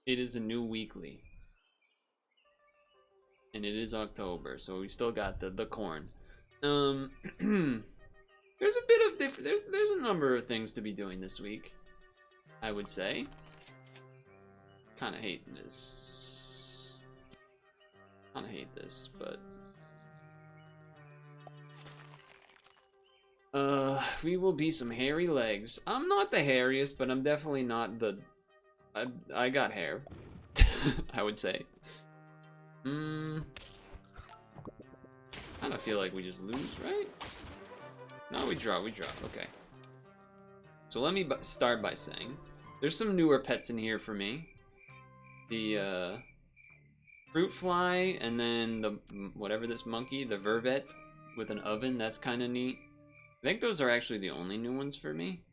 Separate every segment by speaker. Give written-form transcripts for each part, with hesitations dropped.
Speaker 1: It is a new weekly. And it is October, so we still got the corn. There's a bit of there's a number of things to be doing this week, I would say. Kind of hate this. Kind of hate this, but we will be some hairy legs. I'm not the hairiest, but I'm definitely not the. I got hair. I would say. Kind of feel like we just lose, right? No, we draw. Okay. So let me start by saying, there's some newer pets in here for me. The fruit fly, and then the whatever this monkey, the vervet with an oven. That's kind of neat. I think those are actually the only new ones for me.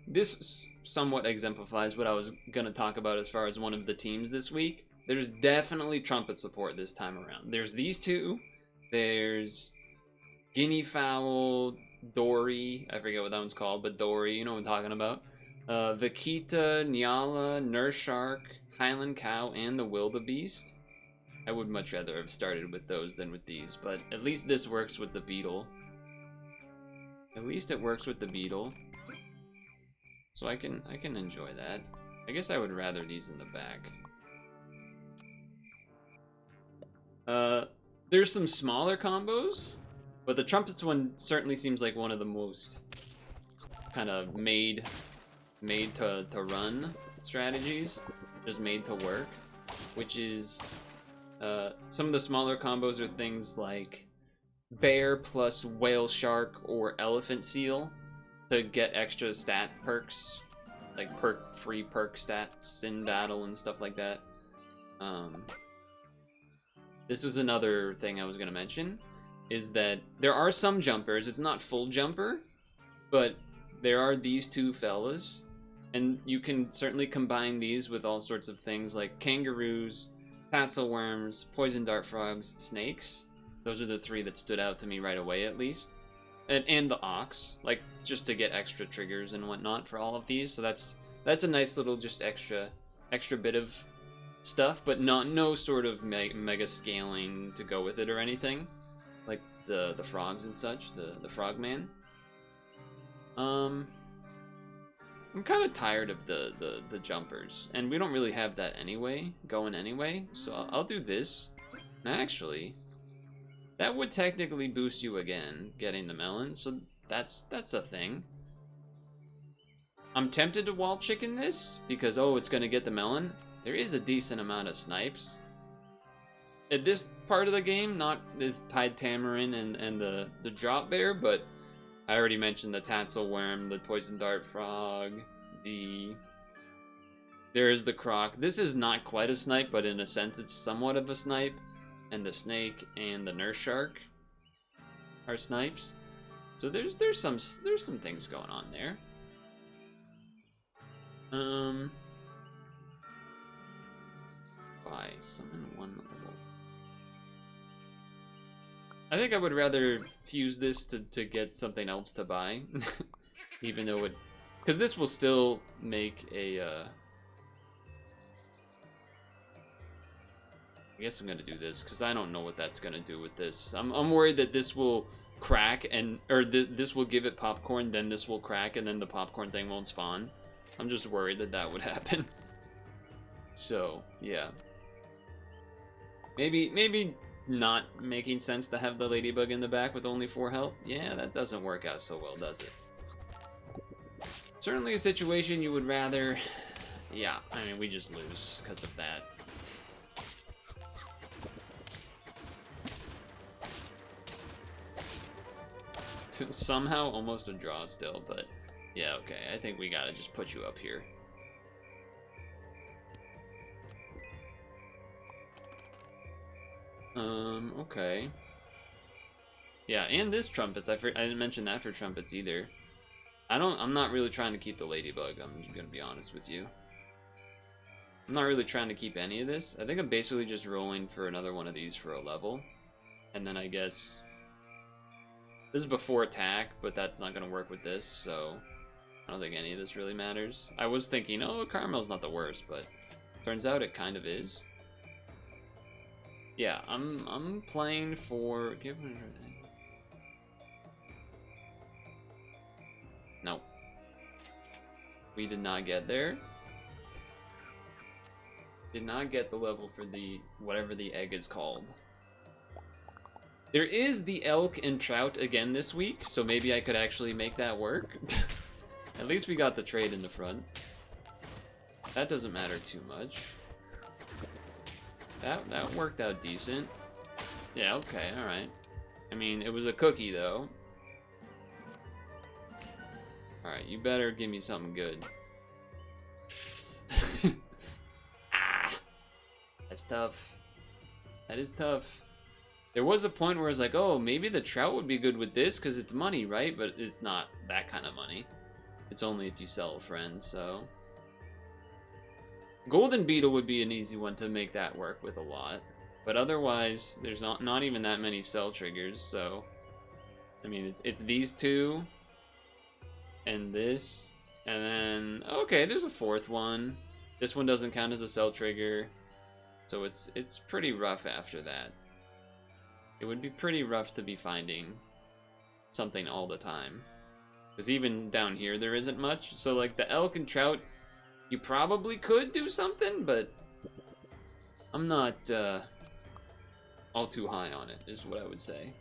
Speaker 1: This somewhat exemplifies what I was going to talk about as far as one of the teams this week. There's definitely trumpet support this time around. There's these two. There's guinea fowl, Dory. I forget what that one's called, but Dory, you know what I'm talking about. Vaquita, Nyala, nurse shark, Highland cow, and the wildebeest. I would much rather have started with those than with these, but at least this works with the beetle. At least it works with the beetle. So I can enjoy that. I guess I would rather these in the back. There's some smaller combos, but the trumpets one certainly seems like one of the most kind of made to run strategies, just made to work, which is some of the smaller combos are things like bear plus whale shark or elephant seal to get extra stat perks, like free perk stats in battle and stuff like that. This was another thing I was going to mention, is that there are some jumpers. It's not full jumper, but there are these two fellas, and you can certainly combine these with all sorts of things like kangaroos, tatzelworms, poison dart frogs, snakes. Those are the three that stood out to me right away, at least. And the ox, like, just to get extra triggers and whatnot for all of these. So that's a nice little just extra bit of stuff, but no sort of mega scaling to go with it or anything, like the frogs and such, the frogman. I'm kind of tired of the jumpers, and we don't really have that going anyway, so I'll do this. And actually, that would technically boost you again, getting the melon, so that's a thing. I'm tempted to wall chicken this, because, oh, it's gonna get the melon. There is a decent amount of snipes. At this part of the game, not this Pied Tamarin and the drop bear, but I already mentioned the tatzelworm, the poison dart frog, there is the croc. This is not quite a snipe, but in a sense it's somewhat of a snipe. And the snake and the nurse shark are snipes. So there's some things going on there. Buy summon one level. I think I would rather fuse this to get something else to buy, even though it, because this will still make a. I guess I'm gonna do this because I don't know what that's gonna do with this. I'm worried that this will crack or this will give it popcorn, then this will crack, and then the popcorn thing won't spawn. I'm just worried that would happen. So yeah, maybe not making sense to have the ladybug in the back with only 4 health. Yeah, that doesn't work out so well, does it? Certainly a situation you would rather. Yeah, I mean we just lose because of that. Somehow almost a draw still, but yeah, okay. I think we gotta just put you up here. Okay. Yeah, and this trumpets. I didn't mention that for trumpets either. I'm not really trying to keep the ladybug. I'm gonna be honest with you. I'm not really trying to keep any of this. I think I'm basically just rolling for another one of these for a level, and then I guess. This is before attack, but that's not going to work with this, so I don't think any of this really matters. I was thinking, oh, Caramel's not the worst, but turns out it kind of is. Yeah, I'm playing for... No. We did not get there. Did not get the level for the... whatever the egg is called. There is the elk and trout again this week, so maybe I could actually make that work. At least we got the trade in the front. That doesn't matter too much. That worked out decent. Yeah, okay, alright. I mean, it was a cookie, though. Alright, you better give me something good. Ah! That's tough. That is tough. There was a point where I was like, oh, maybe the trout would be good with this, because it's money, right? But it's not that kind of money. It's only if you sell a friend, so... Golden Beetle would be an easy one to make that work with a lot. But otherwise, there's not even that many sell triggers, so... I mean, it's these two, and this, and then... Okay, there's a fourth one. This one doesn't count as a sell trigger, so it's pretty rough after that. It would be pretty rough to be finding something all the time. Because even down here, there isn't much. So, like, the elk and trout... You probably could do something, but I'm not all too high on it, is what I would say.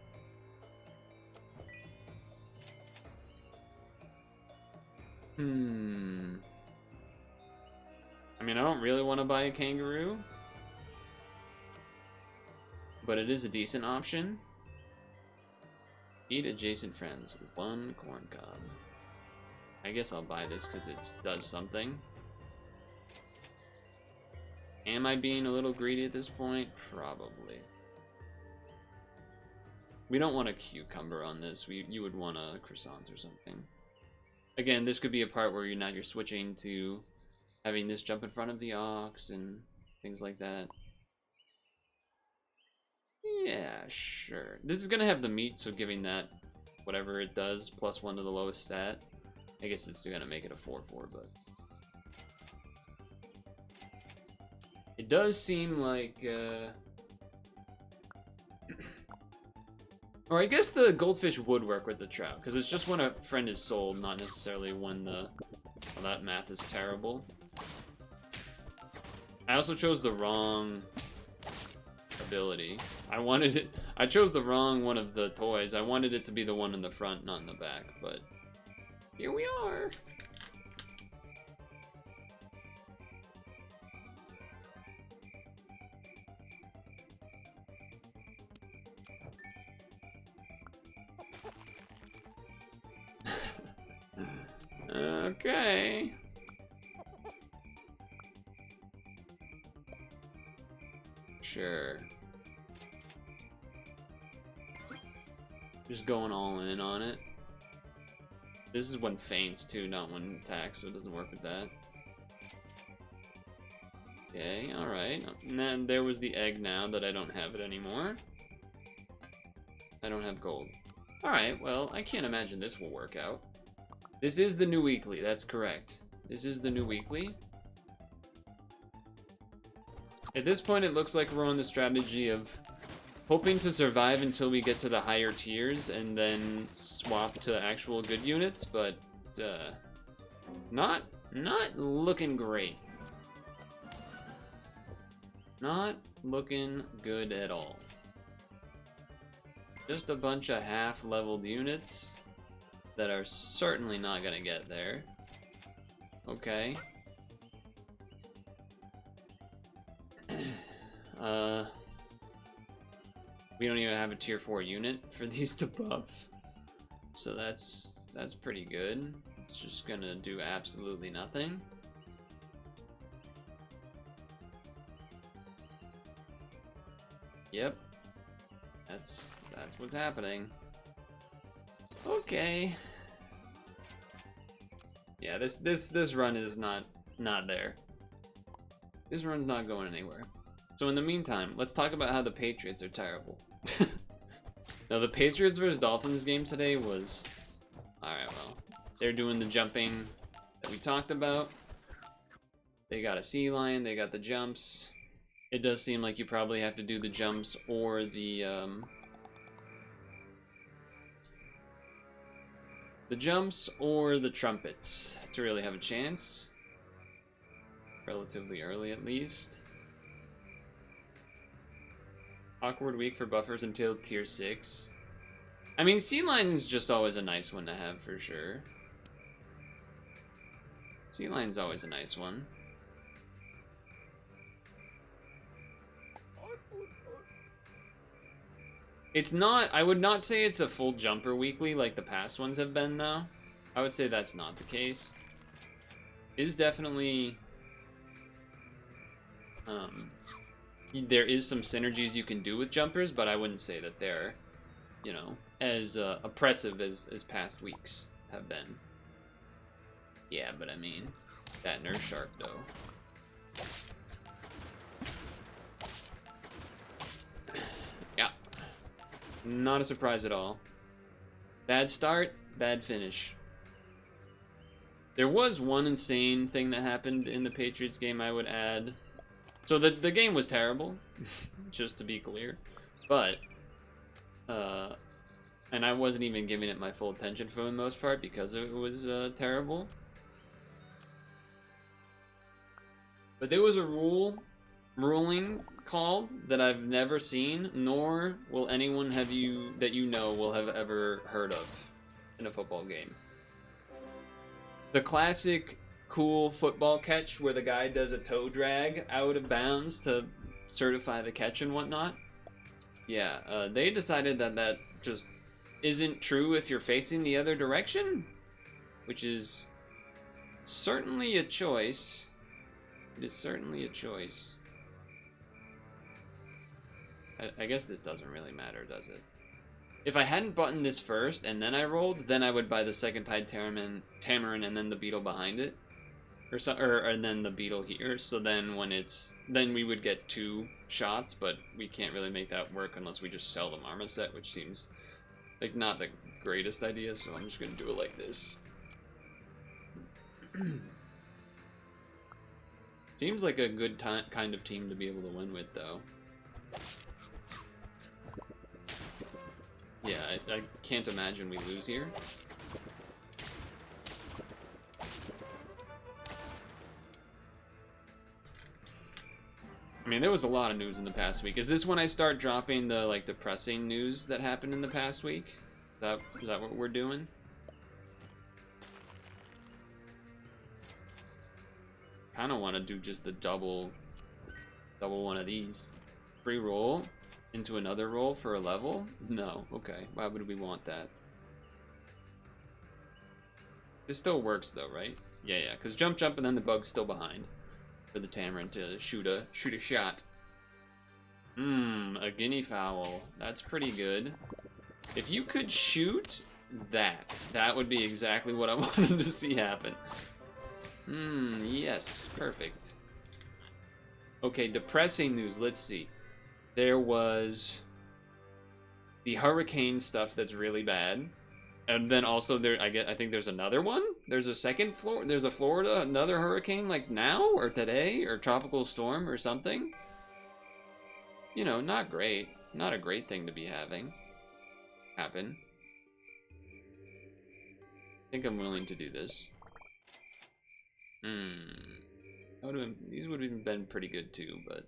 Speaker 1: I mean, I don't really want to buy a kangaroo, but it is a decent option. Eat adjacent friends with 1 corn cob. I guess I'll buy this because it does something. Am I being a little greedy at this point? Probably. We don't want a cucumber on this. You would want a croissant or something. Again, this could be a part where you're switching to having this jump in front of the ox and things like that. Yeah, sure. This is gonna have the meat, so giving that whatever it does, +1 to the lowest stat. I guess it's gonna make it a 4/4, but... It does seem like, or I guess the goldfish would work with the trout, because it's just when a friend is sold, not necessarily when the... Well, that math is terrible. I also chose the wrong ability. I chose the wrong one of the toys. I wanted it to be the one in the front, not in the back, but here we are. Okay. Sure. Just going all in on it. This is when feints too, not when attacks, so it doesn't work with that. Okay, alright. And then there was the egg now that I don't have it anymore. I don't have gold. Alright, well, I can't imagine this will work out. This is the new weekly, that's correct. This is the new weekly. At this point, it looks like we're on the strategy of hoping to survive until we get to the higher tiers and then swap to actual good units, but not looking great. Not looking good at all. Just a bunch of half-leveled units that are certainly not gonna get there. Okay. We don't even have a tier 4 unit for these to buff. So that's pretty good. It's just gonna do absolutely nothing. Yep. That's what's happening. Okay. Yeah, this run is not there. This run's not going anywhere. So in the meantime, let's talk about how the Patriots are terrible. Now the Patriots versus Dolphins game today was... Alright, well. They're doing the jumping that we talked about. They got a sea lion, they got the jumps. It does seem like you probably have to do the jumps or the trumpets to really have a chance. Relatively early, at least. Awkward week for buffers until tier 6. I mean, sea lion's just always a nice one to have for sure. Sea lion's always a nice one. It's not, I would not say it's a full jumper weekly like the past ones have been, though. I would say that's not the case. It is definitely, there is some synergies you can do with jumpers, but I wouldn't say that they're, you know, as oppressive as past weeks have been. Yeah, but I mean, that nurse shark, though. Yeah. Not a surprise at all. Bad start, bad finish. There was one insane thing that happened in the Patriots game I would add. So the game was terrible, just to be clear. But, and I wasn't even giving it my full attention for the most part because it was terrible. But there was a ruling called that I've never seen, nor will anyone that you know will have ever heard of in a football game. The classic cool football catch where the guy does a toe drag out of bounds to certify the catch and whatnot. Yeah, they decided that just isn't true if you're facing the other direction, which is certainly a choice. It is certainly a choice. I guess this doesn't really matter, does it? If I hadn't buttoned this first and then I rolled, then I would buy the second pied tamarin and then the beetle behind it, and then the beetle here. So then then we would get 2 shots, but we can't really make that work unless we just sell the marmoset, which seems like not the greatest idea. So I'm just gonna do it like this. Seems like a good kind of team to be able to win with, though. Yeah, I can't imagine we lose here. I mean, there was a lot of news in the past week. Is this when I start dropping the, like, depressing news that happened in the past week? Is that what we're doing? I don't want to do just the double one of these. Free roll into another roll for a level? No, okay. Why would we want that? This still works though, right? Yeah, because jump and then the bug's still behind for the tamarin to shoot a shot. A guinea fowl. That's pretty good. If you could shoot that would be exactly what I wanted to see happen. Yes, perfect. Okay, depressing news. Let's see. There was the hurricane stuff that's really bad, and then also I think there's another one. There's a second floor. There's a Florida, another hurricane like now or today or tropical storm or something. You know, not great. Not a great thing to be having happen. I think I'm willing to do this. These would have been pretty good too, but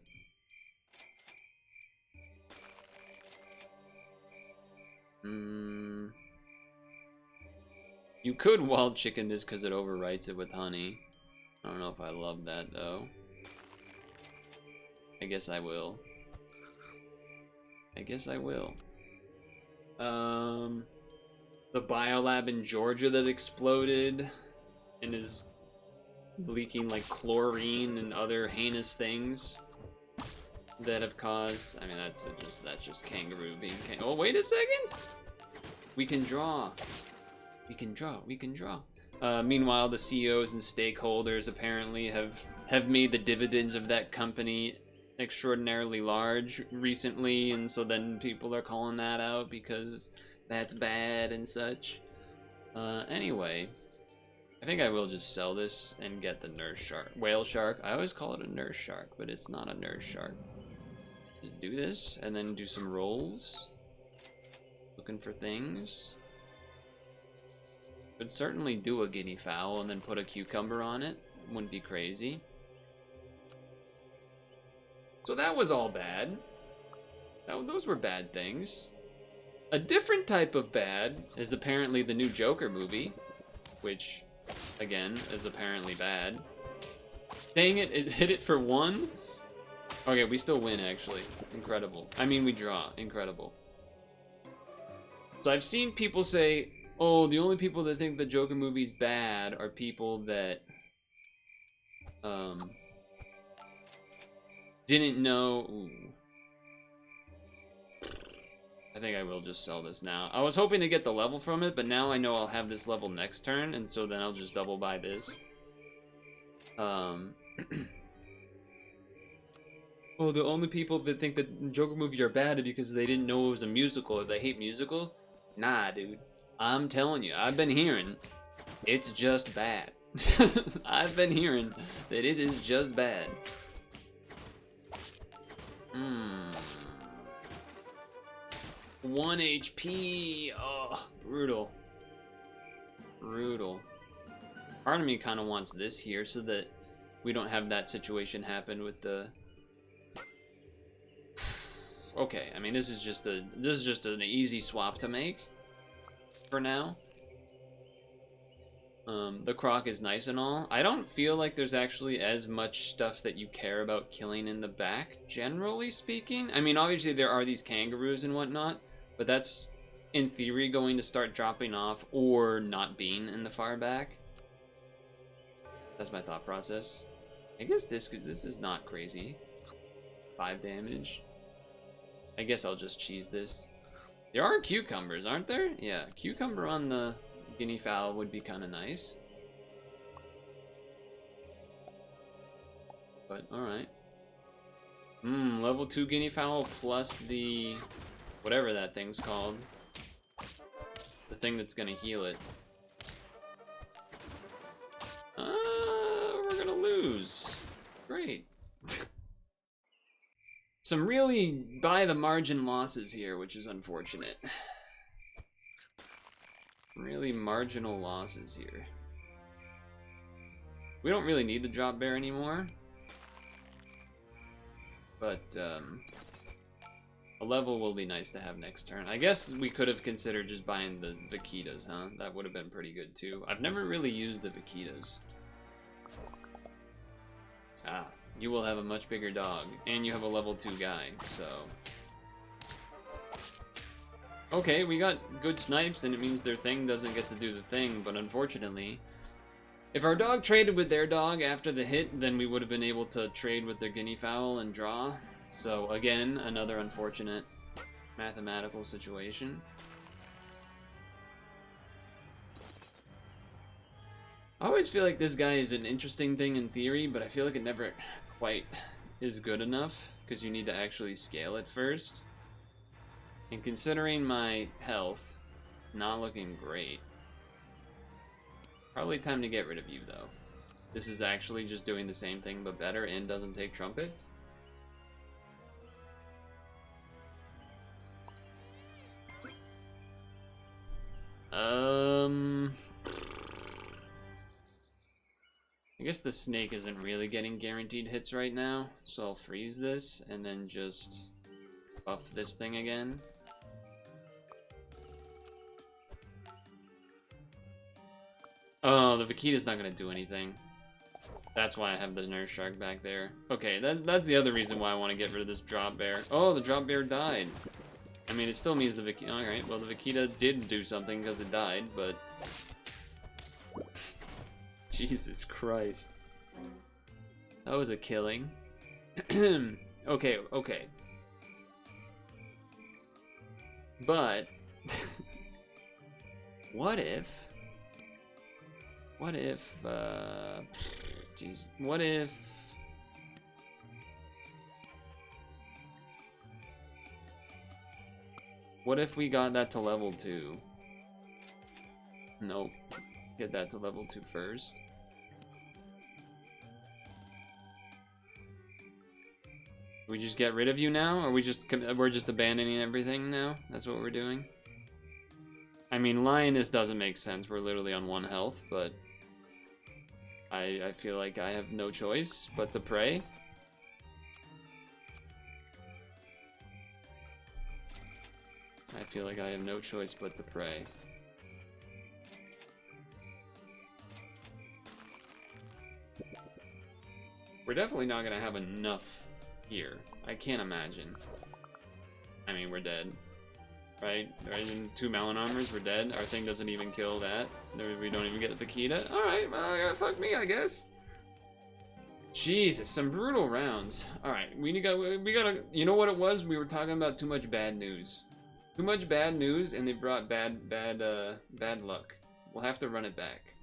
Speaker 1: you could wild chicken this because it overwrites it with honey. I don't know if I love that though. I guess I will. The biolab in Georgia that exploded and is leaking like chlorine and other heinous things that have caused. I mean, that's just kangaroo being. Oh, wait a second. We can draw. Meanwhile, the CEOs and stakeholders apparently have made the dividends of that company extraordinarily large recently, and so then people are calling that out because that's bad and such. Anyway, I think I will just sell this and get the nurse shark. Whale shark. I always call it a nurse shark, but it's not a nurse shark. Just do this and then do some rolls. Looking for things. Could certainly do a guinea fowl and then put a cucumber on it. Wouldn't be crazy. So that was all bad. Those were bad things. A different type of bad is apparently the new Joker movie, which, again, is apparently bad. Dang it, it hit it for 1? Okay, we still win, actually. Incredible. I mean, we draw. Incredible. So I've seen people say, oh, the only people that think the Joker movie's bad are people that, didn't know... Ooh. I think I will just sell this now. I was hoping to get the level from it, but now I know I'll have this level next turn, and so then I'll just double buy this. Oh, the only people that think that Joker movie are bad are because they didn't know it was a musical or they hate musicals? Nah, dude. I'm telling you, I've been hearing it's just bad. I've been hearing that it is just bad. 1 HP. Oh, brutal. Brutal. Part of me kind of wants this here so that we don't have that situation happen with the... Okay, I mean, this is just an easy swap to make for now. The croc is nice and all. I don't feel like there's actually as much stuff that you care about killing in the back, generally speaking. I mean, obviously there are these kangaroos and whatnot, but that's, in theory, going to start dropping off or not being in the far back. That's my thought process. I guess this is not crazy. 5 damage. I guess I'll just cheese this. There are cucumbers, aren't there? Yeah, cucumber on the guinea fowl would be kind of nice. But, alright. Level 2 guinea fowl plus the... whatever that thing's called. The thing that's gonna heal it. We're gonna lose. Great. Some really by the margin losses here, which is unfortunate. Really marginal losses here. We don't really need the drop bear anymore. But, a level will be nice to have next turn. I guess we could have considered just buying the vaquitas, huh? That would have been pretty good too. I've never really used the vaquitas. Ah, you will have a much bigger dog, and you have a level 2 guy, so... Okay, we got good snipes, and it means their thing doesn't get to do the thing, but unfortunately... If our dog traded with their dog after the hit, then we would have been able to trade with their guinea fowl and draw. So, again, another unfortunate mathematical situation. I always feel like this guy is an interesting thing in theory, but I feel like it never quite is good enough, because you need to actually scale it first. And considering my health, not looking great. Probably time to get rid of you, though. This is actually just doing the same thing, but better, and doesn't take trumpets. I guess the snake isn't really getting guaranteed hits right now, so I'll freeze this and then just buff this thing again. Oh, the vaquita's not gonna do anything. That's why I have the nurse shark back there. Okay, that's the other reason why I want to get rid of this drop bear. Oh, the drop bear died. I mean, it still means the vaquita... Alright, well, the vaquita did do something because it died, but... Jesus Christ. That was a killing. Okay, okay. But... What if... Jeez. What if... What if we got that to level 2? Nope. Get that to level 2 first. We just get rid of you now, or we're just abandoning everything now? That's what we're doing. I mean, Lioness doesn't make sense. We're literally on 1 health, but I feel like I have no choice but to pray. I feel like I have no choice but to pray. We're definitely not gonna have enough here. I can't imagine. I mean, we're dead. Right? Right? In 2 Malon armors, we're dead. Our thing doesn't even kill that. We don't even get the Paquita. Alright, well, fuck me, I guess. Jesus, some brutal rounds. Alright, we gotta, you know what it was? We were talking about too much bad news. Too much bad news, and they brought bad luck. We'll have to run it back.